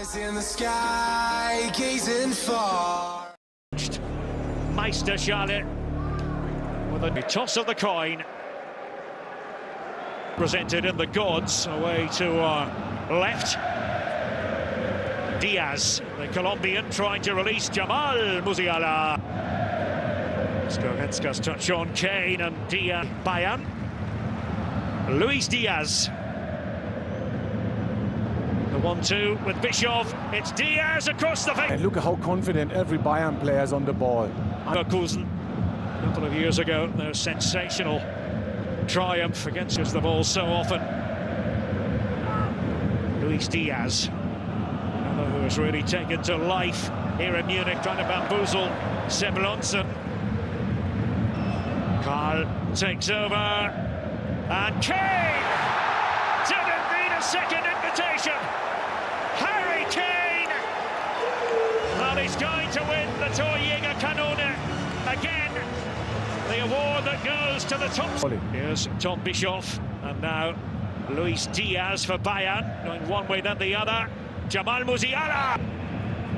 Eyes in the sky, gazing far. Meister Charlotte with a toss of the coin. Presented in the gods, away to our left. Diaz, the Colombian, trying to release Jamal Musiala. Goretzka's touch on Kane and Diaz. Bayern. Luis Diaz. The 1-2 with Bischoff. It's Diaz across the face. And look at how confident every Bayern player is on the ball. ᴘᴜɪ� a couple of years ago, their sensational triumph against the ball so often. Luis Diaz, another who has really taken to life here in Munich, trying to bamboozle ᴘᴜɪ�. Karl takes over, and Kane didn't need a second invitation. Harry Kane, well, he's going to win the ᴜᴜɪ�ᴛᴇᴜ again. The award that goes to the top. Here's Tom Bischoff, and now Luis Diaz for Bayern, going one way then the other. Jamal Musiala,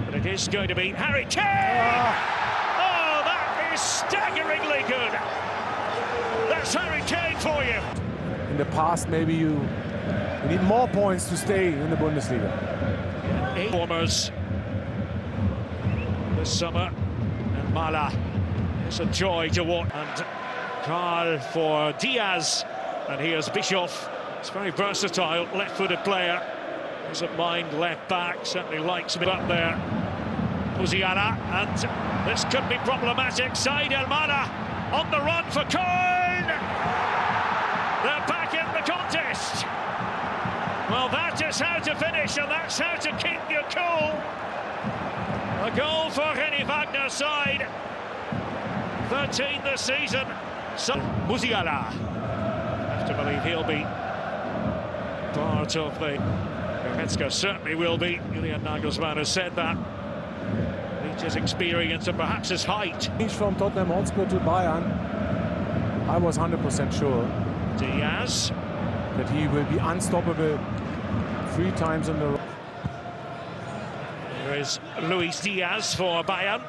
but it is going to be Harry Kane. Oh, that is staggeringly good. That's Harry Kane for you. In the past, maybe you need more points to stay in the Bundesliga. Performers this summer, and Mala. It's a joy to watch. And Karl for Diaz, and here's Bischoff. It's very versatile, left-footed player. Doesn't mind left back, certainly likes me up there. Musiala, and this could be problematic. Said El-Mana on the run for Köln. They're back in the contest. Well, that is how to finish, and that's how to keep your cool. A goal for René Wagner's side. 13 this season. So Musiala, I have to believe he'll be part of the Goretzka, certainly will be. Julian Nagelsmann has said that. It's his experience and perhaps his height. From Tottenham Hotspur to Bayern, I was 100% sure Diaz, that he will be unstoppable 3 times in the row. Here is Luis Diaz for Bayern.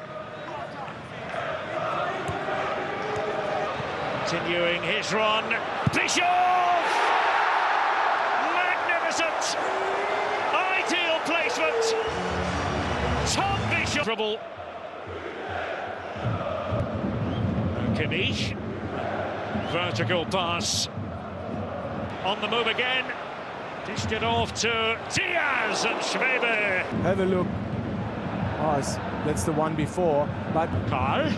Continuing his run, Bischoff! Magnificent! Ideal placement! Tom Bischoff! Trouble. Kimmich. Vertical pass. On the move again. Dished it off to Diaz and Schwebe. Have a look. Oh, that's the one before, but Karl.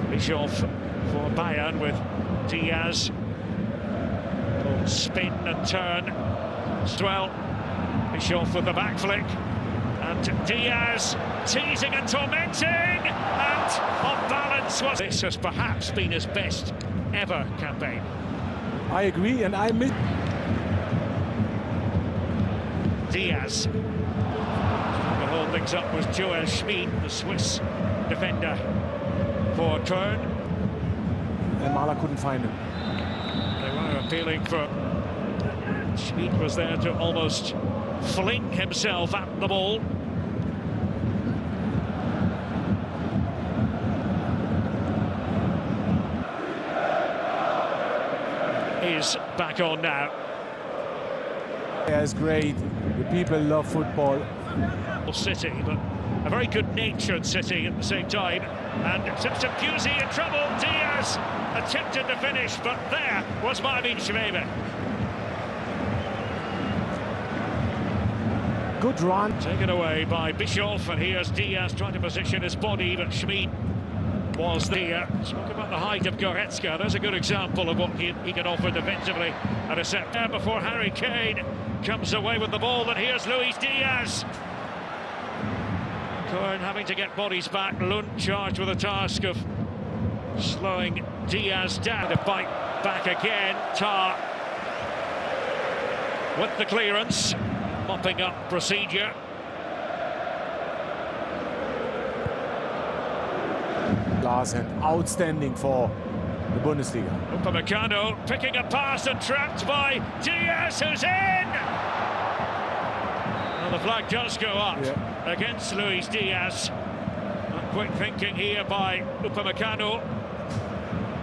Bischoff for Bayern with Diaz. Little spin and turn. Well, Bischoff with the back flick. And Diaz teasing and tormenting. And on balance was... This has perhaps been his best ever campaign. I agree, and I miss... Diaz. To hold things up was Joel Schmid, the Swiss defender for Köln. And Mala couldn't find him. They were appealing for... Schmid was there to almost fling himself at the ball. Is back on now. Yeah, it's great. The people love football. City, but a very good-natured City at the same time. And Simpson Pusey in trouble. Diaz attempted to finish, but there was Marvin Schwebe. Good run. Taken away by Bischoff, and here's Diaz trying to position his body, but Schmid was there. Talk about the height of Goretzka. There's a good example of what he can offer defensively at a set there before Harry Kane comes away with the ball. And here's Luis Diaz. Köln having to get bodies back. Lund charged with the task of slowing Diaz down. To bite back again. Tar with the clearance, mopping up procedure. And outstanding for the Bundesliga. ᴜᴜɪ�ᴛᴜ picking a pass and trapped by Diaz, who's in! the flag does go up against Luis Diaz. Quick thinking here by Upamecano.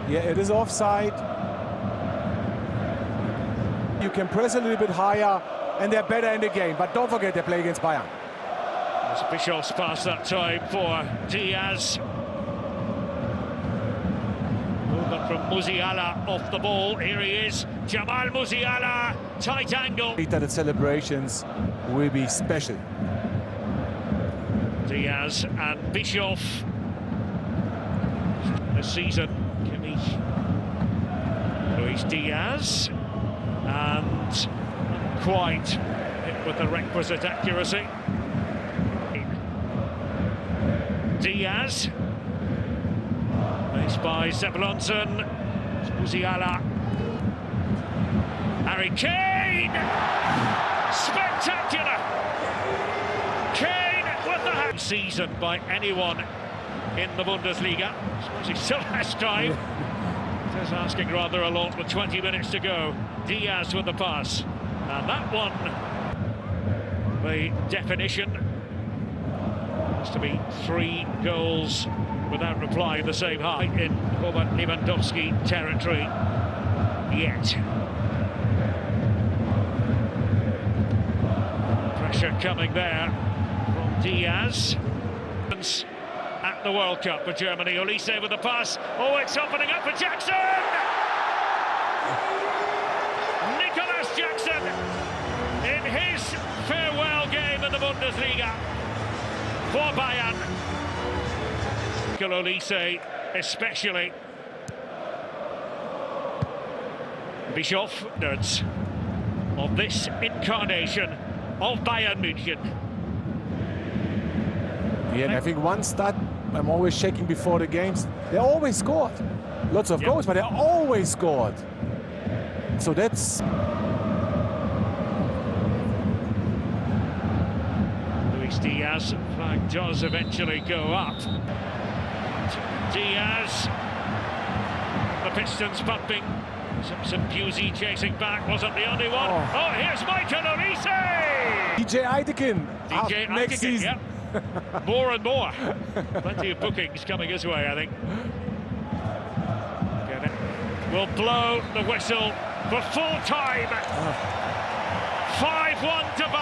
Yeah, it is offside. You can press a little bit higher and they're better in the game, but don't forget they play against Bayern. As Bischof's pass that time for Diaz. Movement from Musiala off the ball. Here he is, Jamal Musiala, tight angle. That the celebrations will be special. Diaz and Bischoff. This season, Luis Diaz, and quite hit with the requisite accuracy. Diaz, placed by ᴜᴜɪ�ᴜ. Musiala. Harry Kane! Spectacular! Kane with the hand. Season by anyone in the Bundesliga. I suppose he still has time. Just asking rather a lot with 20 minutes to go. Diaz with the pass. And that one, the definition, has to be 3 goals without reply in the same half in Robert Lewandowski territory yet. Pressure coming there from Diaz. At the World Cup for Germany, ᴜᴜɪ� with the pass. Oh, it's opening up for Jackson! Nicholas Jackson in his farewell game in the Bundesliga for Bayern. ᴜᴜɪ� especially. Bischoff, nerds of this incarnation of Bayern München. Yeah, and I think one stat I'm always checking before the games, they always scored. Lots of goals, but they always scored. So that's... Luis Diaz, flag does eventually go up. Diaz, the Pistons pumping. Some Pusey chasing back, wasn't the only one. Oh, here's Michael ᴜᴜɪ�! DJ ʟᴜɪ�ᴜ next season. Yep. More and more. Plenty of bookings coming his way, I think. We'll blow the whistle for full time. 5-1 to Bayern.